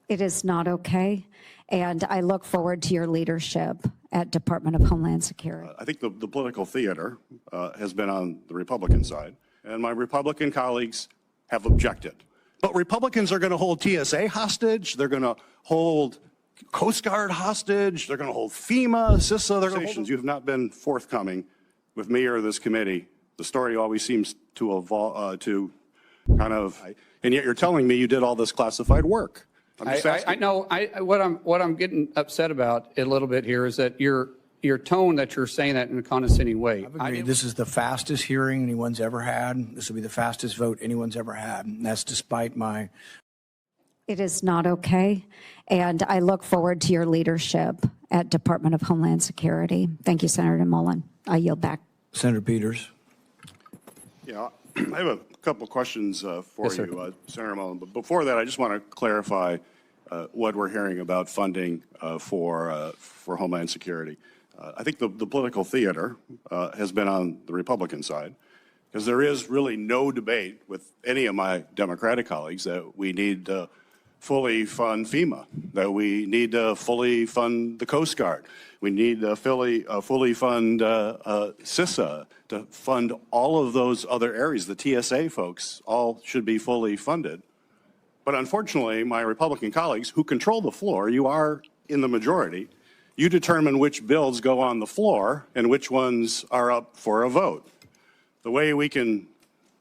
It is not okay, and I look forward to your leadership at Department of Homeland Security. I think the political theater has been on the Republican side, and my Republican colleagues have objected. But Republicans are going to hold TSA hostage. They're going to hold Coast Guard hostage. They're going to hold FEMA, CISA. They're going to hold. You have not been forthcoming with me or this committee. The story always seems to evolve, to kind of, and yet you're telling me you did all this classified work. I know. What I'm getting upset about a little bit here is that your tone that you're saying that in a condescending way. This is the fastest hearing anyone's ever had. This will be the fastest vote anyone's ever had. And that's despite my. It is not okay, and I look forward to your leadership at Department of Homeland Security. Thank you, Senator Mullin. I yield back. Senator Peters. Yeah, I have a couple questions for Yes, you, Senator Mullin. But before that, I just want to clarify what we're hearing about funding for Homeland Security. I think the political theater has been on the Republican side, because there is really no debate with any of my Democratic colleagues that we need to fully fund FEMA, that we need to fully fund the Coast Guard. We need to fully fund CISA, to fund all of those other areas. The TSA folks all should be fully funded. But unfortunately, my Republican colleagues who control the floor, you are in the majority, you determine which bills go on the floor and which ones are up for a vote. The way we can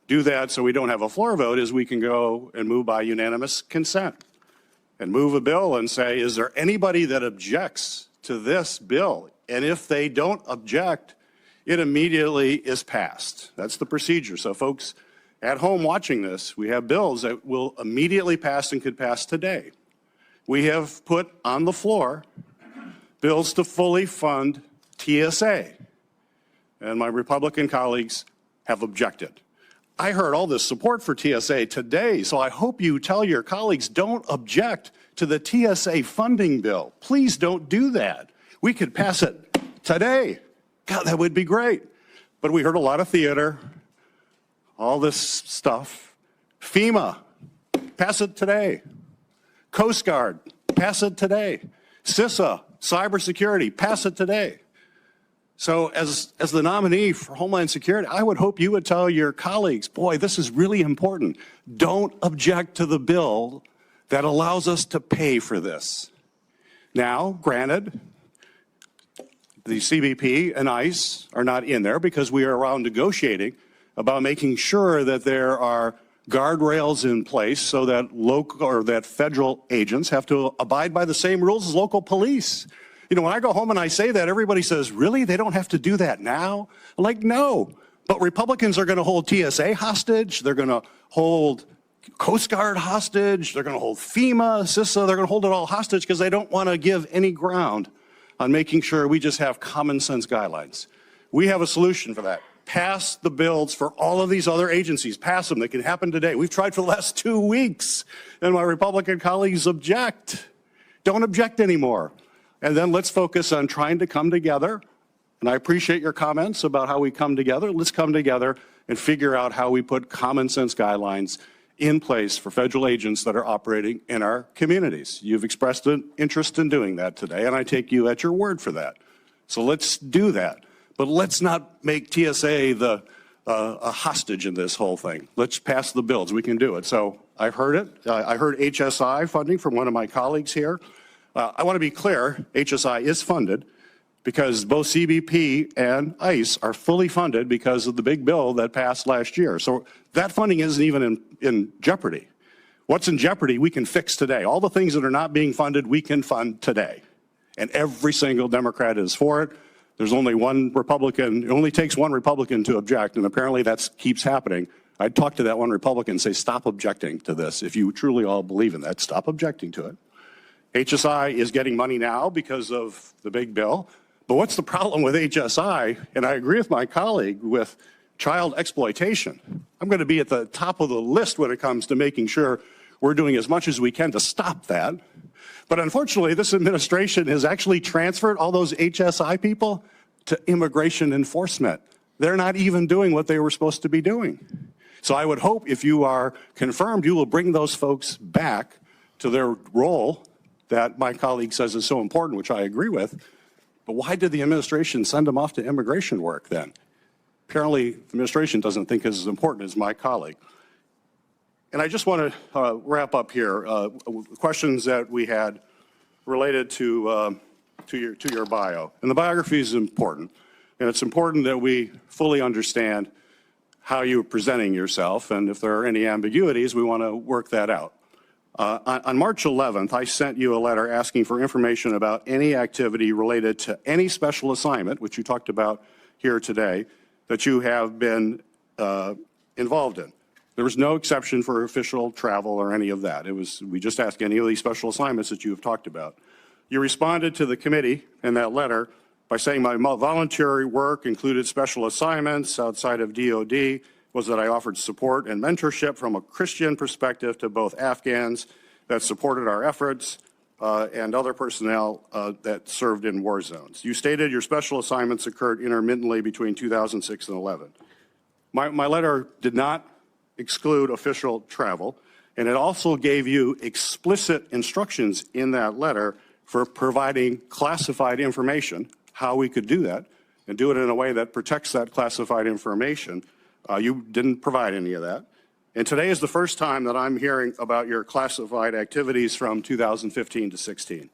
do that so we don't have a floor vote is we can go and move by unanimous consent and move a bill and say, is there anybody that objects to this bill? And if they don't object, it immediately is passed. That's the procedure. So folks at home watching this, we have bills that will immediately pass and could pass today. We have put on the floor bills to fully fund TSA, and my Republican colleagues have objected. I heard all this support for TSA today, so I hope you tell your colleagues don't object to the TSA funding bill. Please don't do that. We could pass it today. God, that would be great. But we heard a lot of theater, all this stuff. FEMA, pass it today. Coast Guard, pass it today. CISA, cybersecurity, pass it today. So as the nominee for Homeland Security, I would hope you would tell your colleagues, boy, this is really important. Don't object to the bill that allows us to pay for this. Now, granted, the CBP and ICE are not in there because we are around negotiating about making sure that there are guardrails in place so that local or that federal agents have to abide by the same rules as local police. You know, when I go home and I say that, everybody says, really? They don't have to do that now? I'm like, no. But Republicans are going to hold TSA hostage. They're going to hold Coast Guard hostage. They're going to hold FEMA, CISA. They're going to hold it all hostage because they don't want to give any ground on making sure we just have common sense guidelines. We have a solution for that. Pass the bills for all of these other agencies. Pass them. They can happen today. We've tried for the last 2 weeks, and my Republican colleagues object. Don't object anymore. And then let's focus on trying to come together. And I appreciate your comments about how we come together. Let's come together and figure out how we put common sense guidelines in place for federal agents that are operating in our communities. You've expressed an interest in doing that today, and I take you at your word for that. So let's do that. But let's not make TSA a hostage in this whole thing. Let's pass the bills. We can do it. So I've heard it. I heard HSI funding from one of my colleagues here. I want to be clear, HSI is funded because both CBP and ICE are fully funded because of the big bill that passed last year. So that funding isn't even in jeopardy. What's in jeopardy, we can fix today. All the things that are not being funded, we can fund today. And every single Democrat is for it. There's only one Republican. It only takes one Republican to object, and apparently that keeps happening. I'd talk to that one Republican and say, stop objecting to this. If you truly all believe in that, stop objecting to it. HSI is getting money now because of the big bill. But what's the problem with HSI? And I agree with my colleague with child exploitation. I'm going to be at the top of the list when it comes to making sure we're doing as much as we can to stop that. But unfortunately, this administration has actually transferred all those HSI people to immigration enforcement. They're not even doing what they were supposed to be doing. So I would hope if you are confirmed, you will bring those folks back to their role that my colleague says is so important, which I agree with. But why did the administration send them off to immigration work then? Apparently, the administration doesn't think it's as important as my colleague. And I just want to wrap up here. Questions that we had related to your bio. And the biography is important. And it's important that we fully understand how you're presenting yourself. And if there are any ambiguities, we want to work that out. On March 11th, I sent you a letter asking for information about any activity related to any special assignment, which you talked about here today, that you have been involved in. There was no exception for official travel or any of that. We just asked any of these special assignments that you have talked about. You responded to the committee in that letter by saying my voluntary work included special assignments outside of DOD, was that I offered support and mentorship from a Christian perspective to both Afghans that supported our efforts and other personnel that served in war zones. You stated your special assignments occurred intermittently between 2006 and 11. My letter did not exclude official travel, and it also gave you explicit instructions in that letter for providing classified information, how we could do that, and do it in a way that protects that classified information. You didn't provide any of that. And today is the first time that I'm hearing about your classified activities from 2015 to 16.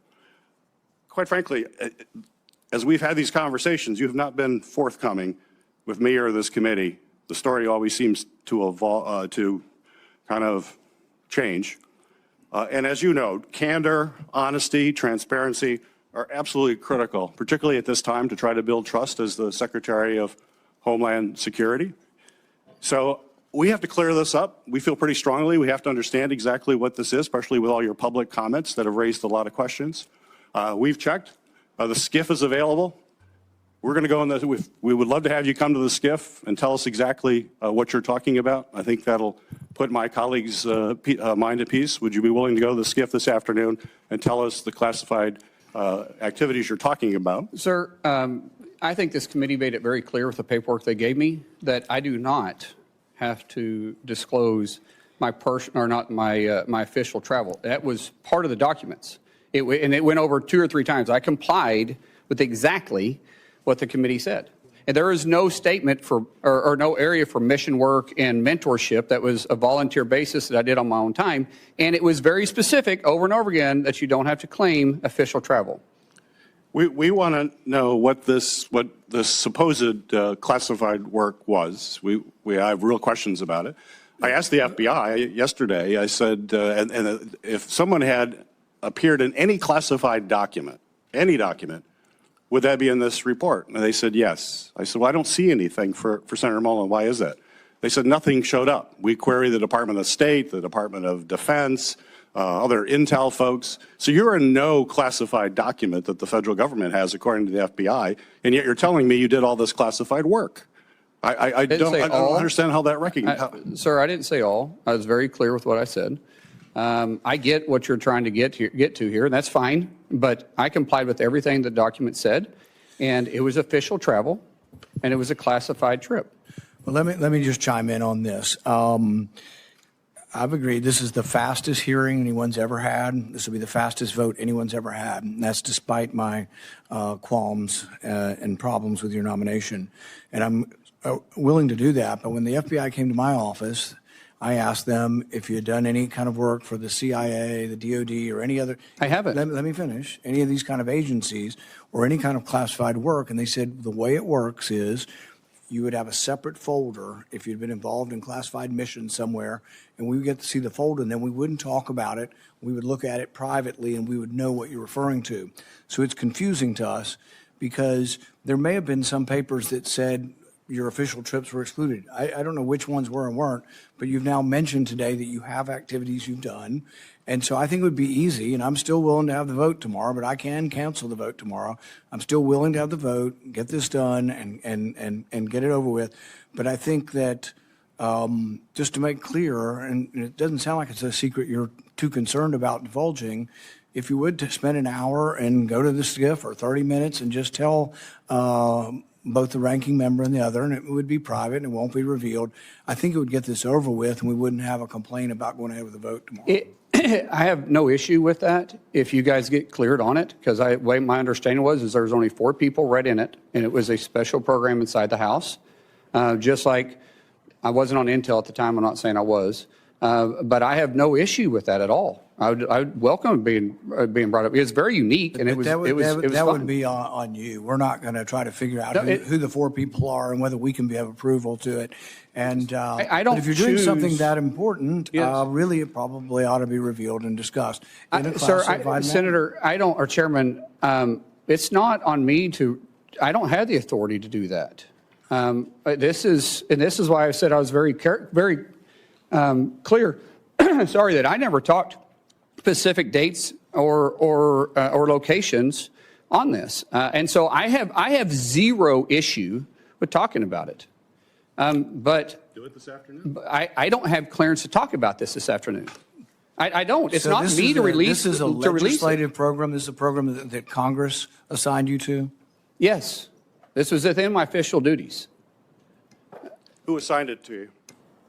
Quite frankly, as we've had these conversations, you have not been forthcoming with me or this committee. The story always seems to evolve, to kind of change. And as you know, candor, honesty, transparency are absolutely critical, particularly at this time to try to build trust as the Secretary of Homeland Security. So we have to clear this up. We feel pretty strongly we have to understand exactly what this is, especially with all your public comments that have raised a lot of questions. We've checked. The SCIF is available. We're going to go in the, we would love to have you come to the SCIF and tell us exactly what you're talking about. I think that'll put my colleagues' mind at peace. Would you be willing to go to the SCIF this afternoon and tell us the classified activities you're talking about? Sir, I think this committee made it very clear with the paperwork they gave me that I do not have to disclose my my official travel. That was part of the documents. And it went over 2 or 3 times. I complied with exactly what the committee said. And there is no statement for, or no area for mission work and mentorship that was a volunteer basis that I did on my own time. And it was very specific over and over again that you don't have to claim official travel. We want to know what this supposed classified work was. We have real questions about it. I asked the FBI yesterday, I said, and if someone had appeared in any classified document, any document, would that be in this report? And they said yes. I said, well, I don't see anything for Senator Mullin. Why is that? They said nothing showed up. We queried the Department of State, the Department of Defense, other intel folks. So you're in no classified document that the federal government has, according to the FBI, and yet you're telling me you did all this classified work. I don't understand how that recognizes. Sir, I didn't say all. I was very clear with what I said. I get what you're trying to get to here, and that's fine. But I complied with everything the document said, and it was official travel, and it was a classified trip. Well, let me just chime in on this. I've agreed this is the fastest hearing anyone's ever had. This will be the fastest vote anyone's ever had. And that's despite my qualms and problems with your nomination. And I'm willing to do that. But when the FBI came to my office, I asked them if you had done any kind of work for the CIA, the DOD, or any other. I haven't. Let me finish. Any of these kind of agencies or any kind of classified work. And they said the way it works is you would have a separate folder if you'd been involved in classified missions somewhere, and we would get to see the folder, and then we wouldn't talk about it. We would look at it privately, and we would know what you're referring to. So it's confusing to us because there may have been some papers that said your official trips were excluded. I don't know which ones were and weren't, but you've now mentioned today that you have activities you've done. And so I think it would be easy, and I'm still willing to have the vote tomorrow, but I can cancel the vote tomorrow. I'm still willing to have the vote, get this done, and get it over with. But I think that just to make clear, and it doesn't sound like it's a secret you're too concerned about divulging, if you would to spend an hour and go to the SCIF or 30 minutes and just tell both the ranking member and the other, and it would be private and it won't be revealed, I think it would get this over with and we wouldn't have a complaint about going ahead with the vote tomorrow. I have no issue with that if you guys get cleared on it, because my understanding is there was only 4 people read in it, and it was a special program inside the House. Just like I wasn't on Intel at the time, I'm not saying I was, but I have no issue with that at all. I would welcome being brought up. It's very unique, and it was That fun. would be on you. We're not going to try to figure out who the 4 people are and whether we can have approval to it. And I don't but if you're doing something choose- that important, Yes. really it probably ought to be revealed and discussed in a classified manner. Senator, or Chairman, it's not on me to. I don't have the authority to do that. This is why I said I was very clear. Sorry that I never talked specific dates or locations on this, and so I have zero issue with talking about it. But Do it this afternoon? I don't have clearance to talk about this afternoon. I don't. It's So not this me is to release. This is a to release it. legislative program. This is a program that Congress assigned you to. Yes, this was within my official duties. Who assigned it to you?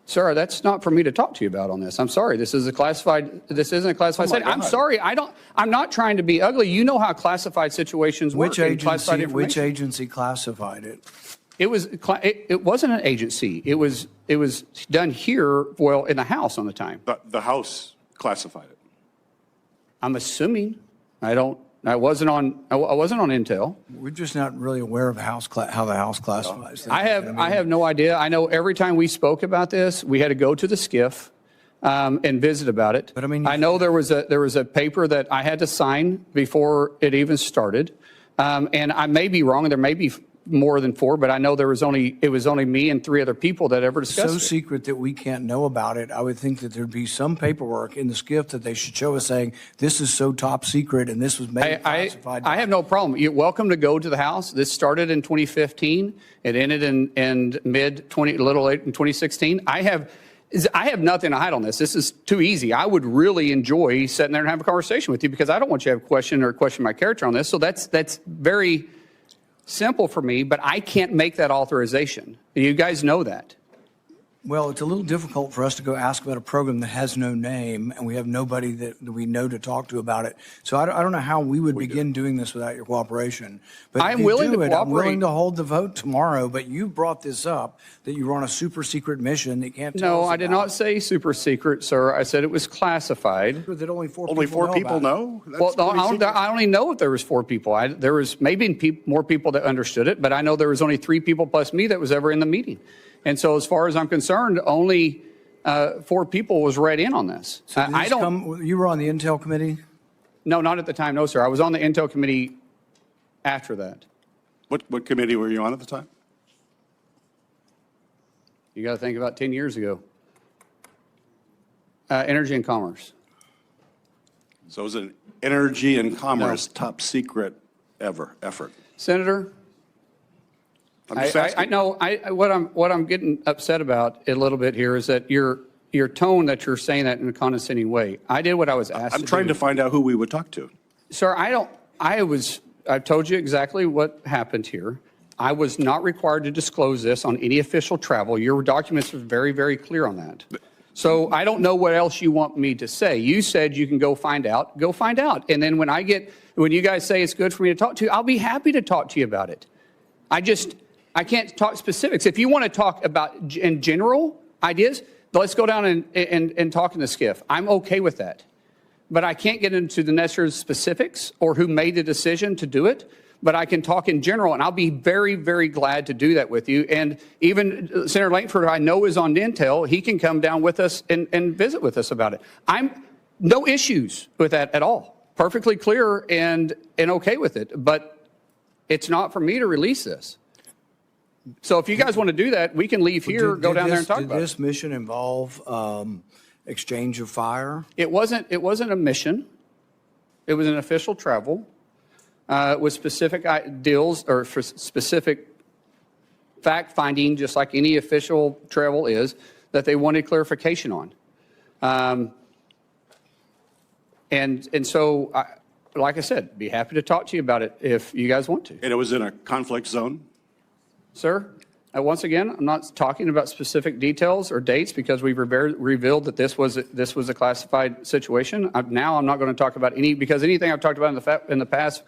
Sir, that's not for me to talk to you about on this. I'm sorry. This isn't a classified setting. I'm God. sorry. I'm not trying to be ugly. You know how classified situations work. and classified Which information. agency classified it? It wasn't an agency. It was done here, well, in the House on the time. The House classified it. I'm assuming. I wasn't on Intel. We're just not really aware of how the House classifies things. I have no idea. I know every time we spoke about this, we had to go to the SCIF and visit about it. But I mean, I know there was a paper that I had to sign before it even started, and I may be wrong. There may be more than 4, but I know it was only me and 3 other people that ever discussed so it. secret that we can't know about it. I would think that there'd be some paperwork in the SCIF that they should show us saying this is so top secret and this was made classified. I have no problem. You're welcome to go to the House. This started in 2015. It ended in little late in 2016. I have nothing to hide on this. This is too easy. I would really enjoy sitting there and having a conversation with you because I don't want you to have question my character on this. So that's very simple for me, but I can't make that authorization. You guys know that. Well, it's a little difficult for us to go ask about a program that has no name and we have nobody that we know to talk to about it. So I don't know how we would begin doing this without your cooperation. But I'm if you willing do to it, I'm cooperate. willing to hold the vote tomorrow, but you brought this up that you were on a super secret mission that you can't tell No, us I did about. not say super secret, sir. I said it was classified. That only 4 Only people 4 people about it. know? That's Well, pretty secret. I only know if there was 4 people. There was maybe more people that understood it, but I know there was only 3 people plus me that was ever in the meeting. And so as far as I'm concerned, only 4 people was read in on this. So did I this don't. you were on the Intel committee? No, not at the time. No, sir. I was on the Intel committee after that. What committee were you on at the time? You got to think about 10 years ago. Energy and Commerce. So it was an energy and commerce top secret effort. Senator, I'm just I asking. know. What I'm getting upset about a little bit here is that your tone that you're saying that in a condescending way. I did what I was asked. I'm trying to find out who we would talk to. Sir, I've told you exactly what happened here. I was not required to disclose this on any official travel. Your documents are very, very clear on that. So I don't know what else you want me to say. You said you can go find out. Go find out. And then when you guys say it's good for me to talk to you, I'll be happy to talk to you about it. I can't talk specifics. If you want to talk about in general ideas, let's go down and talk in the SCIF. I'm okay with that. But I can't get into the necessary specifics or who made the decision to do it. But I can talk in general, and I'll be very, very glad to do that with you. And even Senator Langford, I know, is on Intel. He can come down with us and visit with us about it. I'm no issues with that at all. Perfectly clear and okay with it. But it's not for me to release this. So if you guys want to do that, we can leave here, go down there and talk about it. Did this mission involve exchange of fire? It wasn't a mission. It was an official travel with specific deals or for specific fact finding, just like any official travel is, that they wanted clarification on. And so, like I said, be happy to talk to you about it if you guys want to. And it was in a conflict zone? Sir? Once again, I'm not talking about specific details or dates because we've revealed that this was a classified situation. Now I'm not going to talk about because anything I've talked about in the past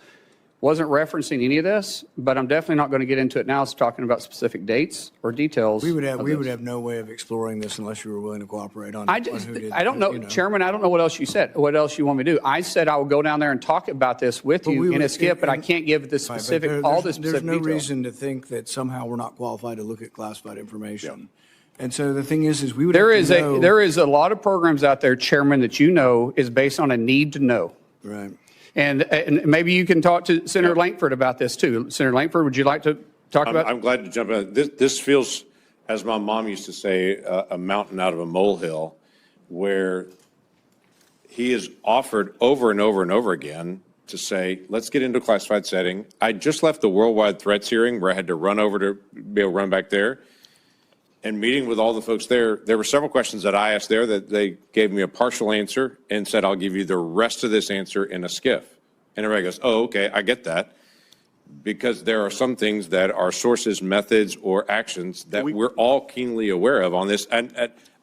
wasn't referencing any of this, but I'm definitely not going to get into it now. It's talking about specific dates or details. We would have no way of exploring this unless you were willing to cooperate on. I don't know, Chairman, I don't know what else you said, what else you want me to do. I said I will go down there and talk about this with you in a skip, but I can't give the specific, all the specific There's no details. reason to think that somehow we're not qualified to look at classified information. And so the thing is we would There have to know. there is a lot of programs out there, Chairman, that you know is based on a need to know. Right. And maybe you can talk to Senator Lankford about this too. Senator Lankford, would you like to talk about? I'm glad to jump in. This feels, as my mom used to say, a mountain out of a molehill, where he is offered over and over and over again to say, let's get into a classified setting. I just left the worldwide threats hearing where I had to run over to be able to run back there. And meeting with all the folks there were several questions that I asked there that they gave me a partial answer and said, I'll give you the rest of this answer in a skiff. And everybody goes, oh, okay, I get that. Because there are some things that are sources, methods, or actions that we're all keenly aware of on this. And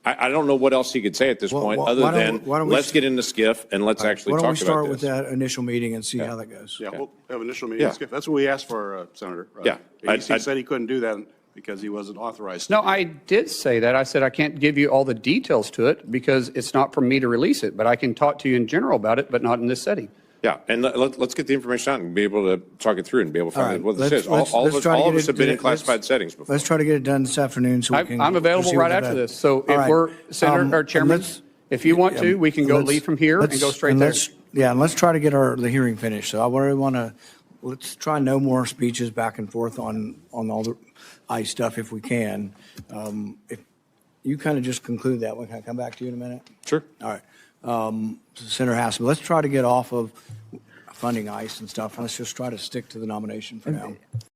I don't know what else he could say at this point other than let's get in the skiff and let's actually talk about this. Why don't we start with that initial meeting and see how that goes? Yeah, we'll have an initial meeting. That's what we asked for, Senator. Yeah. He said he couldn't do that because he wasn't authorized to. No, I did say that. I said I can't give you all the details to it because it's not for me to release it, but I can talk to you in general about it, but not in this setting. Yeah, and let's get the information out and be able to talk it through and be able to find out what this is. Let's All of us have been in let's- classified settings before. Let's try to get it done this afternoon so we can. I'm available proceed right with after that. this. So All if right. we're, Senator or Chairman, let's- if you want to, we can go let's- lead from here and let's- go straight there. Yeah, and let's try to get the hearing finished. So I really want to, let's try no more speeches back and forth on all the ICE stuff if we can. If you kind of just conclude that one, can I come back to you in a minute? Sure. All right. Senator Hassel, let's try to get off of funding ICE and stuff. Let's just try to stick to the nomination for now.